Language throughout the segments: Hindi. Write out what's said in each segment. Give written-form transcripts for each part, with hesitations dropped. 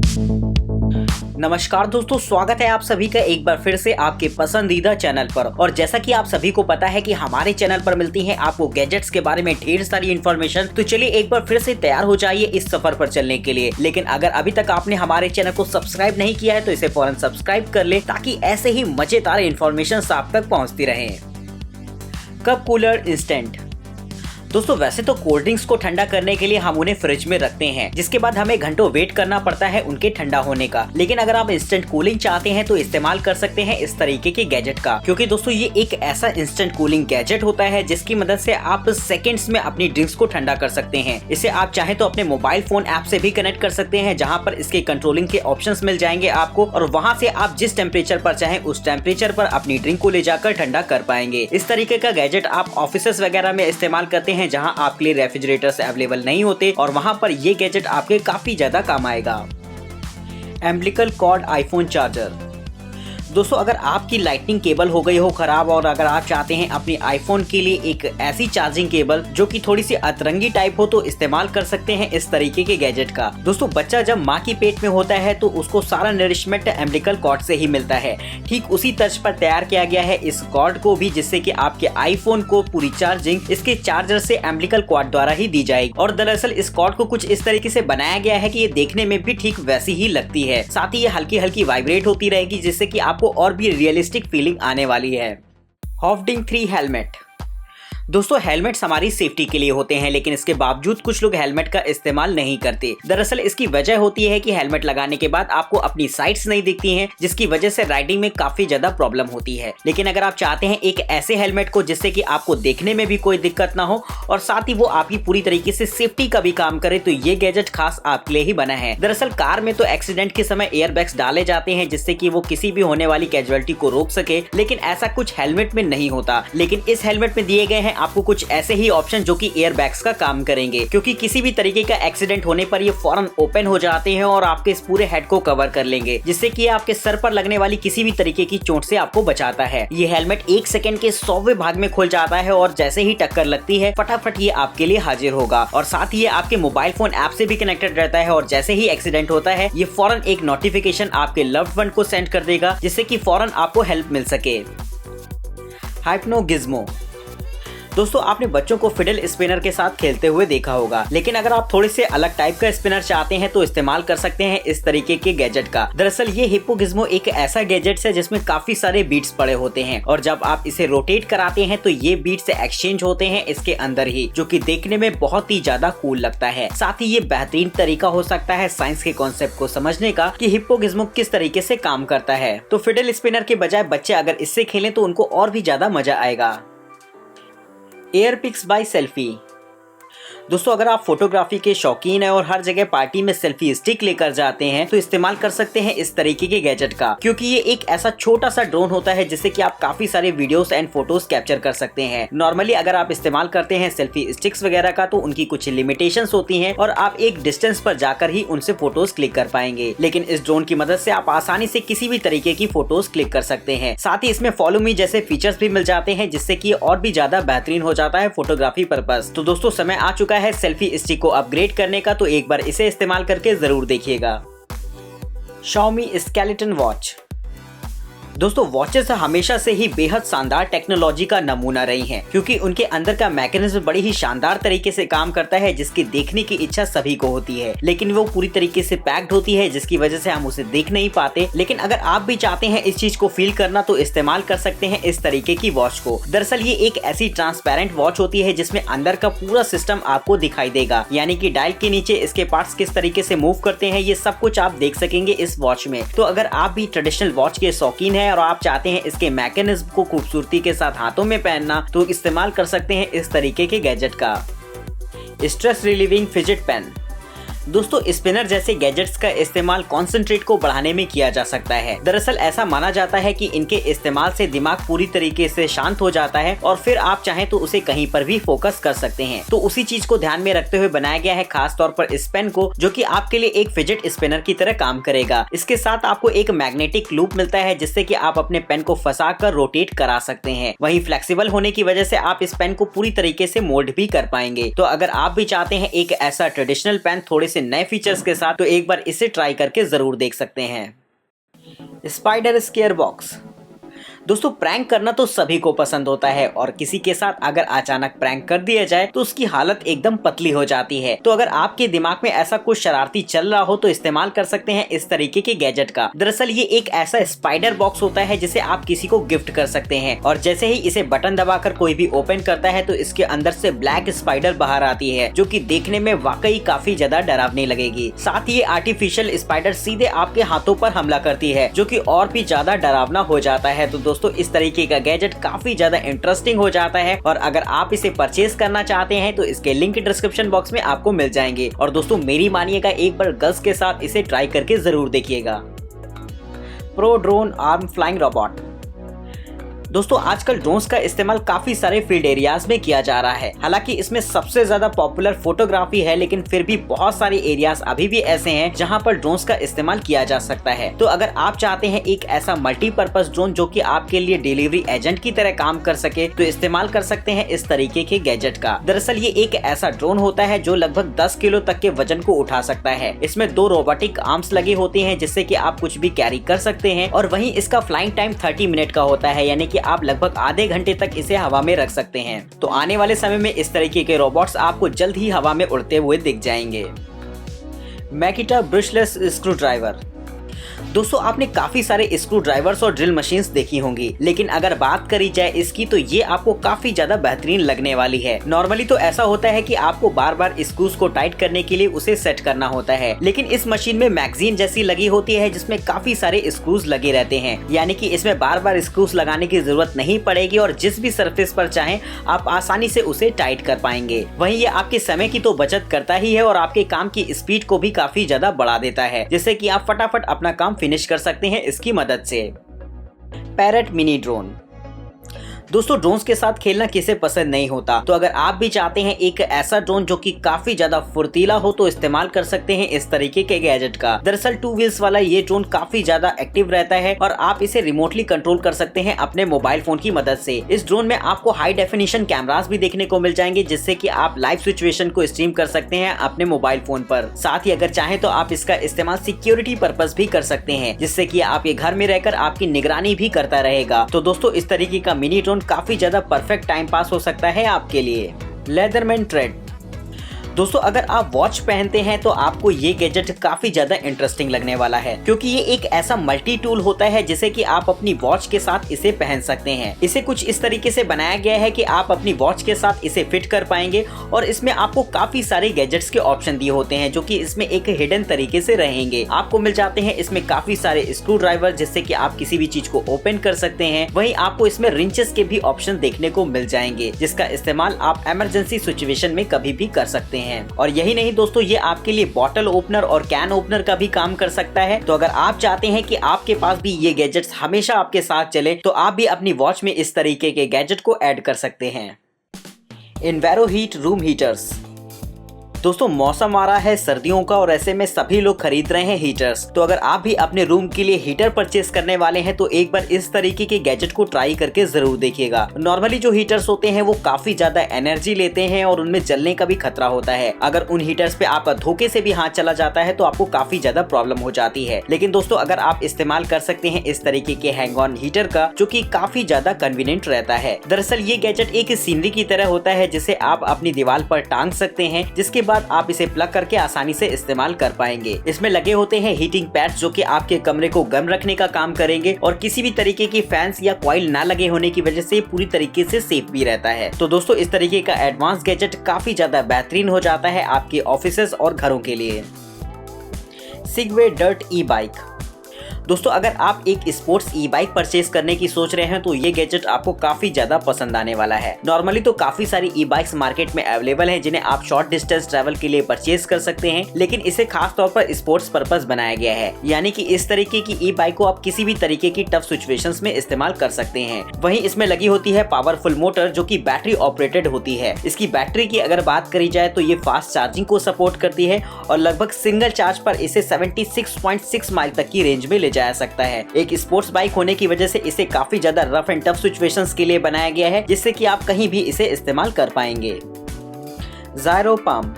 नमस्कार दोस्तों, स्वागत है आप सभी का एक बार फिर से आपके पसंदीदा चैनल पर। और जैसा कि आप सभी को पता है कि हमारे चैनल पर मिलती है आपको गैजेट्स के बारे में ढेर सारी इन्फॉर्मेशन। तो चलिए एक बार फिर से तैयार हो जाइए इस सफर पर चलने के लिए। लेकिन अगर अभी तक आपने हमारे चैनल को सब्सक्राइब नहीं किया है तो इसे फौरन सब्सक्राइब कर ले, ताकि ऐसे ही मजेदार इन्फॉर्मेशन आप तक पहुँचती रहे। Cup cooler instant. दोस्तों वैसे तो कोल्ड ड्रिंक्स को ठंडा करने के लिए हम उन्हें फ्रिज में रखते हैं, जिसके बाद हमें घंटों वेट करना पड़ता है उनके ठंडा होने का। लेकिन अगर आप इंस्टेंट कूलिंग चाहते हैं तो इस्तेमाल कर सकते हैं इस तरीके के गैजेट का, क्योंकि दोस्तों ये एक ऐसा इंस्टेंट कूलिंग गैजेट होता है जिसकी मदद से आप सेकंड्स में अपनी ड्रिंक्स को ठंडा कर सकते हैं। इसे आप चाहे तो अपने मोबाइल फोन ऐप से भी कनेक्ट कर सकते हैं, जहाँ पर इसके कंट्रोलिंग के ऑप्शंस मिल जाएंगे आपको, और वहाँ से आप जिस टेम्परेचर पर चाहे उस टेम्परेचर पर अपनी ड्रिंक को ले जाकर ठंडा कर पाएंगे। इस तरीके का गैजेट आप ऑफिस वगैरह में इस्तेमाल करते हैं, जहाँ आपके लिए रेफ्रिजरेटर्स अवेलेबल नहीं होते, और वहां पर ये गैजेट आपके काफी ज्यादा काम आएगा। Umbilical cord iPhone charger. दोस्तों अगर आपकी लाइटनिंग केबल हो गई हो खराब, और अगर आप चाहते हैं अपनी आईफोन के लिए एक ऐसी चार्जिंग केबल जो कि थोड़ी सी अतरंगी टाइप हो, तो इस्तेमाल कर सकते हैं इस तरीके के गैजेट का। दोस्तों बच्चा जब माँ की पेट में होता है तो उसको सारा नरिशमेंट एम्बिलिकल कॉर्ड से ही मिलता है। ठीक उसी तर्ज पर तैयार किया गया है इस कॉर्ड को भी, जिससे कि आपके आईफोन को पूरी चार्जिंग इसके चार्जर से एम्बिलिकल कॉर्ड द्वारा ही दी जाएगी। और दरअसल इस कॉर्ड को कुछ इस तरीके से बनाया गया है कि ये देखने में भी ठीक वैसी ही लगती है। साथ ही ये हल्की हल्की वाइब्रेट होती रहेगी, जिससे कि आपको और भी रियलिस्टिक फीलिंग आने वाली है। हॉफडिंग 3 हेलमेट। दोस्तों हेलमेट्स हमारी सेफ्टी के लिए होते हैं, लेकिन इसके बावजूद कुछ लोग हेलमेट का इस्तेमाल नहीं करते। दरअसल इसकी वजह होती है कि हेलमेट लगाने के बाद आपको अपनी साइड्स नहीं दिखती हैं, जिसकी वजह से राइडिंग में काफी ज्यादा प्रॉब्लम होती है। लेकिन अगर आप चाहते हैं एक ऐसे हेलमेट को जिससे कि आपको देखने में भी कोई दिक्कत ना हो और साथ ही वो आपकी पूरी तरीके से सेफ्टी का भी काम करे, तो ये गैजेट खास आपके लिए ही बना है। दरअसल कार में तो एक्सीडेंट के समय एयर बैग्स डाले जाते हैं, जिससे कि वो किसी भी होने वाली कैजुअलिटी को रोक सके, लेकिन ऐसा कुछ हेलमेट में नहीं होता। लेकिन इस हेलमेट में दिए गए हैं आपको कुछ ऐसे ही ऑप्शन जो कि एयर बैग्स का काम करेंगे, क्योंकि किसी भी तरीके का एक्सीडेंट होने पर ये फौरन ओपन हो जाते हैं और आपके इस पूरे हेड को कवर कर लेंगे, जिससे कि आपके सर पर लगने वाली किसी भी तरीके की चोट से आपको बचाता है। ये हेलमेट 1 सेकंड के 100वें भाग में खुल जाता है, और जैसे ही टक्कर लगती है फटाफट ये आपके लिए हाजिर होगा। और साथ ही ये आपके मोबाइल फोन ऐप से भी कनेक्टेड रहता है, और जैसे ही एक्सीडेंट होता है ये फौरन एक नोटिफिकेशन आपके लव्ड वन को सेंड कर देगा, जिससे कि फौरन आपको हेल्प मिल सके। हाइपनो गिज़्मो। दोस्तों आपने बच्चों को फिडल स्पिनर के साथ खेलते हुए देखा होगा, लेकिन अगर आप थोड़े से अलग टाइप का स्पिनर चाहते हैं तो इस्तेमाल कर सकते हैं इस तरीके के गैजेट का। दरअसल ये हिप्पो गिज़्मो एक ऐसा गैजेट है जिसमें काफी सारे बीट्स पड़े होते हैं, और जब आप इसे रोटेट कराते हैं तो ये बीट्स एक्सचेंज होते हैं इसके अंदर ही, जो कि देखने में बहुत ही ज्यादा कूल लगता है। साथ ही ये बेहतरीन तरीका हो सकता है साइंस के कॉन्सेप्ट को समझने का कि हिप्पो गिज़्मो किस तरीके से काम करता है। तो फिडल स्पिनर के बजाय बच्चे अगर इससे खेलें तो उनको और भी ज्यादा मजा आएगा। एयरपिक्स बाय सेल्फी। दोस्तों अगर आप फोटोग्राफी के शौकीन हैं और हर जगह पार्टी में सेल्फी स्टिक लेकर जाते हैं तो इस्तेमाल कर सकते हैं इस तरीके के गैजेट का, क्योंकि ये एक ऐसा छोटा सा ड्रोन होता है जिससे कि आप काफी सारे वीडियोस एंड फोटोज कैप्चर कर सकते हैं। नॉर्मली अगर आप इस्तेमाल करते हैं सेल्फी स्टिक्स वगैरह का तो उनकी कुछ लिमिटेशंस होती हैं और आप एक डिस्टेंस पर जाकर ही उनसे फोटोज क्लिक कर पाएंगे, लेकिन इस ड्रोन की मदद से आप आसानी से किसी भी तरीके की फोटोज क्लिक कर सकते हैं। साथ ही इसमें फॉलो मी जैसे फीचर्स भी मिल जाते हैं, जिससे कि और भी ज्यादा बेहतरीन हो जाता है फोटोग्राफी पर्पस। तो दोस्तों समय आ चुका है सेल्फी स्टिक को अपग्रेड करने का, तो एक बार इसे इस्तेमाल करके जरूर देखिएगा। Xiaomi skeleton watch. दोस्तों वॉचेस हमेशा से ही बेहद शानदार टेक्नोलॉजी का नमूना रही हैं, क्योंकि उनके अंदर का मैकेनिज्म बड़ी ही शानदार तरीके से काम करता है, जिसकी देखने की इच्छा सभी को होती है, लेकिन वो पूरी तरीके से पैक्ड होती है, जिसकी वजह से हम उसे देख नहीं पाते। लेकिन अगर आप भी चाहते हैं इस चीज को फील करना तो इस्तेमाल कर सकते हैं इस तरीके की वॉच को। दरअसल ये एक ऐसी ट्रांसपेरेंट वॉच होती है जिसमें अंदर का पूरा सिस्टम आपको दिखाई देगा, यानी कि डायल के नीचे इसके पार्ट्स किस तरीके से मूव करते हैं, ये सब कुछ आप देख सकेंगे इस वॉच में। तो अगर आप भी ट्रेडिशनल वॉच के शौकीन है और आप चाहते हैं इसके मैकेनिज्म को खूबसूरती के साथ हाथों में पहनना, तो इस्तेमाल कर सकते हैं इस तरीके के गैजेट का। Stress relieving fidget pen. दोस्तों स्पिनर जैसे गैजेट्स का इस्तेमाल कॉन्सेंट्रेट को बढ़ाने में किया जा सकता है। दरअसल ऐसा माना जाता है कि इनके इस्तेमाल से दिमाग पूरी तरीके से शांत हो जाता है और फिर आप चाहें तो उसे कहीं पर भी फोकस कर सकते हैं। तो उसी चीज को ध्यान में रखते हुए बनाया गया है खास तौर पर इस पेन को, जो कि आपके लिए एक फिजिट स्पिनर की तरह काम करेगा। इसके साथ आपको एक मैग्नेटिक लूप मिलता है जिससे कि आप अपने पेन को फंसा कर रोटेट करा सकते हैं। वहीं फ्लेक्सिबल होने की वजह से आप इस पेन को पूरी तरीके से मोल्ड भी कर पाएंगे। तो अगर आप भी चाहते हैं एक ऐसा ट्रेडिशनल पेन थोड़े से से नए फीचर्स के साथ, तो एक बार इसे ट्राई करके जरूर देख सकते हैं। Spider square box. दोस्तों प्रैंक करना तो सभी को पसंद होता है और किसी के साथ अगर अचानक प्रैंक कर दिया जाए तो उसकी हालत एकदम पतली हो जाती है। तो अगर आपके दिमाग में ऐसा कुछ शरारती चल रहा हो तो इस्तेमाल कर सकते हैं इस तरीके के गैजेट का। दरअसल ये एक ऐसा स्पाइडर बॉक्स होता है जिसे आप किसी को गिफ्ट कर सकते हैं और जैसे ही इसे बटन दबाकर कोई भी ओपन करता है तो इसके अंदर से ब्लैक स्पाइडर बाहर आती है, जो कि देखने में वाकई काफी ज्यादा डरावनी लगेगी। साथ ही ये आर्टिफिशियल स्पाइडर सीधे आपके हाथों पर हमला करती है, जो कि और भी ज्यादा डरावना हो जाता है। तो दोस्तों इस तरीके का गैजेट काफी ज्यादा इंटरेस्टिंग हो जाता है और अगर आप इसे परचेज करना चाहते हैं तो इसके लिंक डिस्क्रिप्शन बॉक्स में आपको मिल जाएंगे। और दोस्तों मेरी मानिएगा, एक बार गर्ल्स के साथ इसे ट्राई करके जरूर देखिएगा। Pro drone arm flying robot. दोस्तों आजकल ड्रोन्स का इस्तेमाल काफी सारे फील्ड एरियाज में किया जा रहा है। हालांकि इसमें सबसे ज्यादा पॉपुलर फोटोग्राफी है, लेकिन फिर भी बहुत सारे एरियाज अभी भी ऐसे हैं जहां पर ड्रोन्स का इस्तेमाल किया जा सकता है। तो अगर आप चाहते हैं एक ऐसा मल्टीपर्पज ड्रोन जो कि आपके लिए डिलीवरी एजेंट की तरह काम कर सके, तो इस्तेमाल कर सकते हैं इस तरीके के गैजेट का। दरअसल ये एक ऐसा ड्रोन होता है जो लगभग 10 किलो तक के वजन को उठा सकता है। इसमें 2 रोबोटिक आर्म्स लगे होते हैं जिससे कि आप कुछ भी कैरी कर सकते हैं और वहीं इसका फ्लाइंग टाइम 30 मिनट का होता है, यानी कि आप लगभग आधे घंटे तक इसे हवा में रख सकते हैं। तो आने वाले समय में इस तरीके के रोबोट्स आपको जल्द ही हवा में उड़ते हुए दिख जाएंगे। मैकिटा ब्रशलेस स्क्रू ड्राइवर। दोस्तों आपने काफी सारे स्क्रू ड्राइवर्स और ड्रिल मशीन्स देखी होंगी, लेकिन अगर बात करी जाए इसकी तो ये आपको काफी ज्यादा बेहतरीन लगने वाली है। नॉर्मली तो ऐसा होता है कि आपको बार बार स्क्रूज को टाइट करने के लिए उसे सेट करना होता है, लेकिन इस मशीन में मैगजीन जैसी लगी होती है जिसमें काफी सारे स्क्रूज लगे रहते हैं, यानी कि इसमें बार बार स्क्रूज लगाने की जरूरत नहीं पड़ेगी और जिस भी सरफेस पर चाहें आप आसानी से उसे टाइट कर पाएंगे। वहीं ये आपके समय की तो बचत करता ही है और आपके काम की स्पीड को भी काफी ज्यादा बढ़ा देता है, जिससे कि आप फटाफट अपना काम फिनिश कर सकते हैं इसकी मदद से। Parrot mini drone. दोस्तों ड्रोन्स के साथ खेलना किसे पसंद नहीं होता, तो अगर आप भी चाहते हैं एक ऐसा ड्रोन जो कि काफी ज्यादा फुर्तीला हो तो इस्तेमाल कर सकते हैं इस तरीके के गैजेट का। दरअसल 2 व्हील्स वाला ये ड्रोन काफी ज्यादा एक्टिव रहता है और आप इसे रिमोटली कंट्रोल कर सकते हैं अपने मोबाइल फोन की मदद से। इस ड्रोन में आपको हाई डेफिनेशन कैमरास भी देखने को मिल जाएंगे, जिससे कि आप लाइव सिचुएशन को स्ट्रीम कर सकते हैं अपने मोबाइल फोन पर। साथ ही अगर चाहें तो आप इसका इस्तेमाल सिक्योरिटी पर्पस भी कर सकते हैं, जिससे कि आप ये घर में रहकर आपकी निगरानी भी करता रहेगा। तो दोस्तों इस तरीके का मिनी ड्रोन काफी ज्यादा परफेक्ट टाइम पास हो सकता है आपके लिए। लेदरमैन थ्रेड। दोस्तों अगर आप वॉच पहनते हैं तो आपको ये गैजेट काफी ज्यादा इंटरेस्टिंग लगने वाला है, क्योंकि ये एक ऐसा मल्टी टूल होता है जिसे कि आप अपनी वॉच के साथ इसे पहन सकते हैं। इसे कुछ इस तरीके से बनाया गया है कि आप अपनी वॉच के साथ इसे फिट कर पाएंगे और इसमें आपको काफी सारे गैजेट्स के ऑप्शन दिए होते हैं जो कि इसमें एक हिडन तरीके से रहेंगे। आपको मिल जाते हैं इसमें काफी सारे स्क्रू ड्राइवर जिससे कि आप किसी भी चीज को ओपन कर सकते हैं। वहीं आपको इसमें रिंचेस के भी ऑप्शन देखने को मिल जाएंगे, जिसका इस्तेमाल आप इमरजेंसी सिचुएशन में कभी भी कर सकते हैं। और यही नहीं दोस्तों, ये आपके लिए बॉटल ओपनर और कैन ओपनर का भी काम कर सकता है। तो अगर आप चाहते हैं कि आपके पास भी ये गैजेट्स हमेशा आपके साथ चले, तो आप भी अपनी वॉच में इस तरीके के गैजेट को ऐड कर सकते हैं। इन्वेरो हीट रूम हीटर्स। दोस्तों मौसम आ रहा है सर्दियों का और ऐसे में सभी लोग खरीद रहे हैं हीटर्स। तो अगर आप भी अपने रूम के लिए हीटर परचेस करने वाले हैं तो एक बार इस तरीके के गैजेट को ट्राई करके जरूर देखिएगा। नॉर्मली जो हीटर्स होते हैं वो काफी ज्यादा एनर्जी लेते हैं और उनमें जलने का भी खतरा होता है। अगर उन हीटर्स पे आपका धोखे से भी हाथ चला जाता है तो आपको काफी ज्यादा प्रॉब्लम हो जाती है। लेकिन दोस्तों अगर आप इस्तेमाल कर सकते हैं इस तरीके के हैंग ऑन हीटर का, जो कि काफी ज्यादा कन्वीनियंट रहता है। दरअसल ये गैजेट एक सीनरी की तरह होता है जिसे आप अपनी दीवार पर टांग सकते हैं, जिसके बाद आप इसे प्लग करके आसानी से इस्तेमाल कर पाएंगे। इसमें लगे होते हैं हीटिंग पैड्स जो कि आपके कमरे को गर्म रखने का काम करेंगे और किसी भी तरीके की फैंस या कॉइल ना लगे होने की वजह से पूरी तरीके से सेफ भी रहता है। तो दोस्तों इस तरीके का एडवांस गैजेट काफी ज्यादा बेहतरीन हो जाता है आपके ऑफिसेज और घरों के लिए। सिगवे डर्ट ई बाइक। दोस्तों अगर आप एक स्पोर्ट्स ई बाइक परचेस करने की सोच रहे हैं तो ये गैजेट आपको काफी ज्यादा पसंद आने वाला है। नॉर्मली तो काफी सारी ई बाइक्स मार्केट में अवेलेबल हैं जिन्हें आप शॉर्ट डिस्टेंस ट्रैवल के लिए परचेस कर सकते हैं, लेकिन इसे खास तौर पर स्पोर्ट्स पर्पस बनाया गया है। यानी कि इस तरीके की ई बाइक को आप किसी भी तरीके की टफ सिचुएशंस में इस्तेमाल कर सकते हैं। वहीं इसमें लगी होती है पावरफुल मोटर जो कि बैटरी ऑपरेटेड होती है। इसकी बैटरी की अगर बात करी जाए तो ये फास्ट चार्जिंग को सपोर्ट करती है और लगभग सिंगल चार्ज पर इसे 76.6 माइल तक की रेंज में ले जा सकता है। एक स्पोर्ट्स बाइक होने की वजह से इसे काफी ज्यादा रफ एंड टफ सिचुएशंस के लिए बनाया गया है, जिससे कि आप कहीं भी इसे इस्तेमाल कर पाएंगे। जायरो पाम।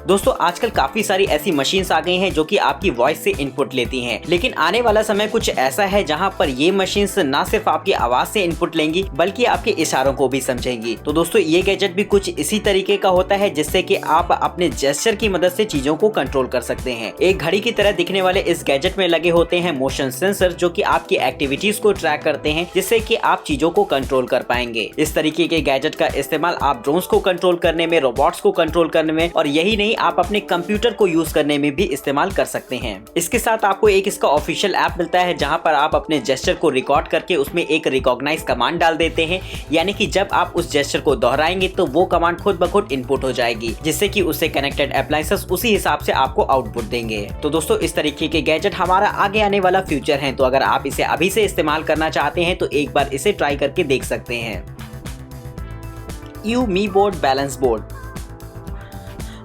दोस्तों आजकल काफी सारी ऐसी मशीन्स आ गई हैं जो कि आपकी वॉइस से इनपुट लेती हैं, लेकिन आने वाला समय कुछ ऐसा है जहां पर ये मशीन्स ना सिर्फ आपकी आवाज से इनपुट लेंगी बल्कि आपके इशारों को भी समझेंगी। तो दोस्तों ये गैजेट भी कुछ इसी तरीके का होता है जिससे कि आप अपने जेस्चर की मदद से चीजों को कंट्रोल कर सकते हैं। एक घड़ी की तरह दिखने वाले इस गैजेट में लगे होते हैं मोशन सेंसर जो कि आपकी एक्टिविटीज को ट्रैक करते हैं जिससे कि आप चीजों को कंट्रोल कर पाएंगे। इस तरीके के गैजेट का इस्तेमाल आप ड्रोन्स को कंट्रोल करने में, रोबोट्स को कंट्रोल करने में और यही नहीं आप अपने कंप्यूटर को यूज करने में भी इस्तेमाल कर सकते हैं। इसके साथ आपको एक इसका ऑफिशियल ऐप मिलता है जहां पर आप अपने जेस्चर को रिकॉर्ड करके उसमें एक रिकॉग्नाइज कमांड डाल देते हैं, यानी कि जब आप उस जेस्चर को दोहराएंगे तो वो कमांड खुद ब खुद इनपुट हो जाएगी जिससे कि उससे कनेक्टेड अप्लायंसेस उसी हिसाब से आपको आउटपुट देंगे। तो दोस्तों इस तरीके के गैजेट हमारा आगे आने वाला फ्यूचर है, तो अगर आप इसे अभी से इस्तेमाल करना चाहते हैं तो एक बार इसे ट्राई करके देख सकते हैं। Mi Board balance board.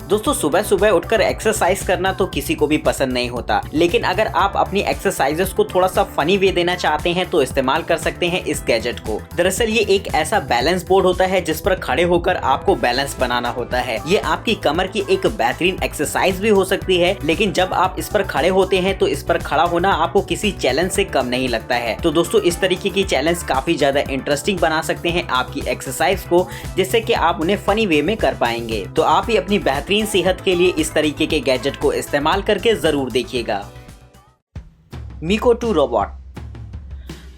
दोस्तों सुबह सुबह उठकर एक्सरसाइज करना तो किसी को भी पसंद नहीं होता, लेकिन अगर आप अपनी एक्सरसाइजेस को थोड़ा सा फनी वे देना चाहते हैं तो इस्तेमाल कर सकते हैं इस गैजेट को। दरअसल ये एक ऐसा बैलेंस बोर्ड होता है जिस पर खड़े होकर आपको बैलेंस बनाना होता है। ये आपकी कमर की एक बेहतरीन एक्सरसाइज भी हो सकती है, लेकिन जब आप इस पर खड़े होते हैं तो इस पर खड़ा होना आपको किसी चैलेंज से कम नहीं लगता है। तो दोस्तों इस तरीके की चैलेंज काफी ज्यादा इंटरेस्टिंग बना सकते हैं आपकी एक्सरसाइज को, जिससे कि आप उन्हें फनी वे में कर पाएंगे। तो आप भी अपनी बेहतरीन सेहत के लिए इस तरीके के गैजेट को इस्तेमाल करके जरूर देखिएगा। Miko 2 robot.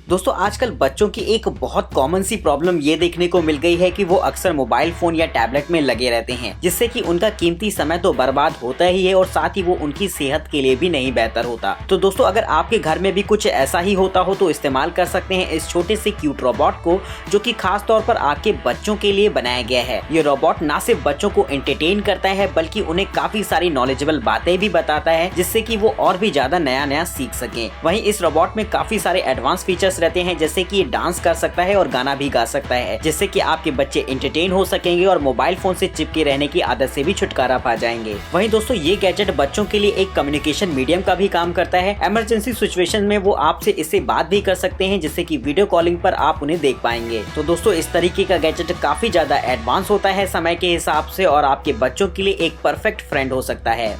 दोस्तों आजकल बच्चों की एक बहुत कॉमन सी प्रॉब्लम ये देखने को मिल गई है कि वो अक्सर मोबाइल फोन या टैबलेट में लगे रहते हैं, जिससे कि उनका कीमती समय तो बर्बाद होता ही है और साथ ही वो उनकी सेहत के लिए भी नहीं बेहतर होता। तो दोस्तों अगर आपके घर में भी कुछ ऐसा ही होता हो तो इस्तेमाल कर सकते हैं इस छोटे से क्यूट रोबोट को, जो कि खास तौर पर आपके बच्चों के लिए बनाया गया है। ये रोबोट ना सिर्फ बच्चों को एंटरटेन करता है बल्कि उन्हें काफी सारी नॉलेजेबल बातें भी बताता है, जिससे कि वो और भी ज्यादा नया नया सीख सके। वहीं इस रोबोट में काफी सारे एडवांस फीचर्स रहते हैं, जैसे कि ये डांस कर सकता है और गाना भी गा सकता है, जिससे कि आपके बच्चे एंटरटेन हो सकेंगे और मोबाइल फोन से चिपके रहने की आदत से भी छुटकारा पा जाएंगे। वहीं दोस्तों ये गैजेट बच्चों के लिए एक कम्युनिकेशन मीडियम का भी काम करता है। इमरजेंसी सिचुएशन में वो आपसे इससे बात भी कर सकते हैं, जिससे कि वीडियो कॉलिंग पर आप उन्हें देख पाएंगे। तो दोस्तों इस तरीके का गैजेट काफी ज्यादा एडवांस होता है समय के हिसाब से और आपके बच्चों के लिए एक परफेक्ट फ्रेंड हो सकता है।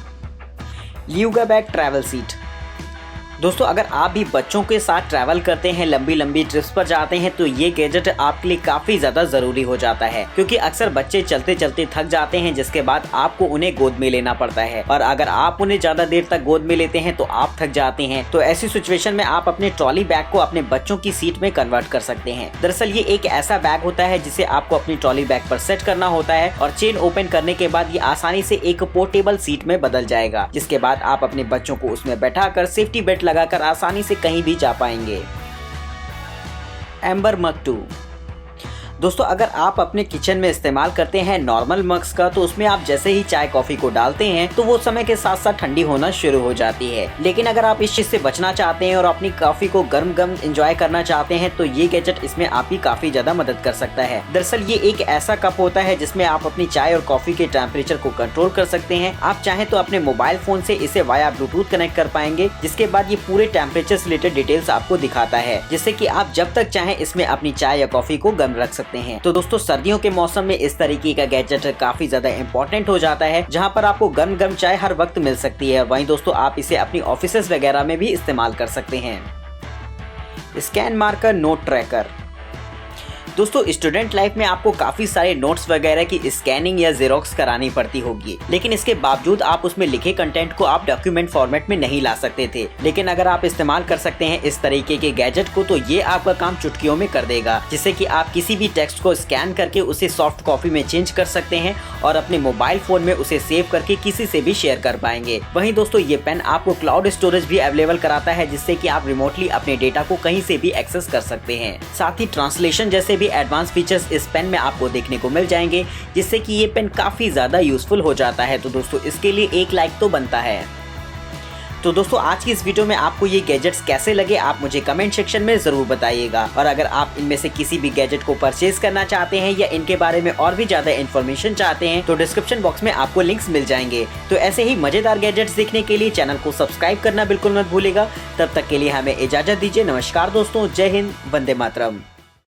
ल्यूगा बैग ट्रैवल सीट। दोस्तों अगर आप भी बच्चों के साथ ट्रैवल करते हैं, लंबी लंबी ट्रिप्स पर जाते हैं, तो ये गैजेट आपके लिए काफी ज्यादा जरूरी हो जाता है, क्योंकि अक्सर बच्चे चलते चलते थक जाते हैं, जिसके बाद आपको उन्हें गोद में लेना पड़ता है और अगर आप उन्हें ज्यादा देर तक गोद में लेते हैं तो आप थक जाते हैं। तो ऐसी सिचुएशन में आप अपने ट्रॉली बैग को अपने बच्चों की सीट में कन्वर्ट कर सकते हैं। दरअसल ये एक ऐसा बैग होता है जिसे आपको अपनी ट्रॉली बैग पर सेट करना होता है और चेन ओपन करने के बाद ये आसानी से एक पोर्टेबल सीट में बदल जाएगा, जिसके बाद आप अपने बच्चों को उसमें बैठाकर सेफ्टी बेल्ट लगाकर आसानी से कहीं भी जा पाएंगे। एम्बर मग 2। दोस्तों अगर आप अपने किचन में इस्तेमाल करते हैं नॉर्मल मग्स का, तो उसमें आप जैसे ही चाय कॉफी को डालते हैं तो वो समय के साथ साथ ठंडी होना शुरू हो जाती है। लेकिन अगर आप इस चीज से बचना चाहते हैं और अपनी कॉफी को गर्म गर्म एंजॉय करना चाहते हैं तो ये गैजेट इसमें आपकी काफी ज्यादा मदद कर सकता है। दरअसल ये एक ऐसा कप होता है जिसमें आप अपनी चाय और कॉफी के टेम्परेचर को कंट्रोल कर सकते हैं। आप चाहें तो अपने मोबाइल फोन से इसे वाया ब्लूटूथ कनेक्ट कर पाएंगे, जिसके बाद ये पूरे टेम्परेचर से रिलेटेड डिटेल्स आपको दिखाता है, जिससे कि आप जब तक चाहें इसमें अपनी चाय या कॉफी को गर्म रख सकते हैं। तो दोस्तों सर्दियों के मौसम में इस तरीके का गैजेट काफी ज्यादा इंपॉर्टेंट हो जाता है, जहां पर आपको गर्म गर्म चाय हर वक्त मिल सकती है। वहीं दोस्तों आप इसे अपनी ऑफिसेज वगैरह में भी इस्तेमाल कर सकते हैं। Scan marker note tracker. दोस्तों स्टूडेंट लाइफ में आपको काफी सारे नोट्स वगैरह की स्कैनिंग या जेरोक्स करानी पड़ती होगी, लेकिन इसके बावजूद आप उसमें लिखे कंटेंट को आप डॉक्यूमेंट फॉर्मेट में नहीं ला सकते थे। लेकिन अगर आप इस्तेमाल कर सकते हैं इस तरीके के गैजेट को, तो ये आपका काम चुटकियों में कर देगा, जिससे कि आप किसी भी टेक्स्ट को स्कैन करके उसे सॉफ्ट कॉपी में चेंज कर सकते हैं और अपने मोबाइल फोन में उसे सेव करके किसी से भी शेयर कर पाएंगे। वहीं दोस्तों ये पेन आपको क्लाउड स्टोरेज भी अवेलेबल कराता है, जिससे कि आप रिमोटली अपने डेटा को कहीं से भी एक्सेस कर सकते हैं। साथ ही ट्रांसलेशन जैसे भी एडवांस फीचर्स इस पेन में आपको देखने को मिल जाएंगे, जिससे कि ये पेन काफी ज्यादा यूजफुल हो जाता है। तो दोस्तों इसके लिए एक लाइक तो बनता है। तो दोस्तों आज की इस वीडियो में आपको ये गैजेट्स कैसे लगे आप मुझे कमेंट सेक्शन में जरूर बताइएगा। और अगर आप इनमें से किसी भी गैजेट को परचेज करना चाहते हैं या इनके बारे में और भी ज्यादा इन्फॉर्मेशन चाहते हैं, तो डिस्क्रिप्शन बॉक्स में आपको लिंक्स मिल जाएंगे। तो ऐसे ही मजेदार गैजेट्स देखने के लिए चैनल को सब्सक्राइब करना बिल्कुल मत भूलिएगा। तब तक के लिए हमें इजाजत दीजिए। नमस्कार दोस्तों, जय हिंद, वंदे मातरम।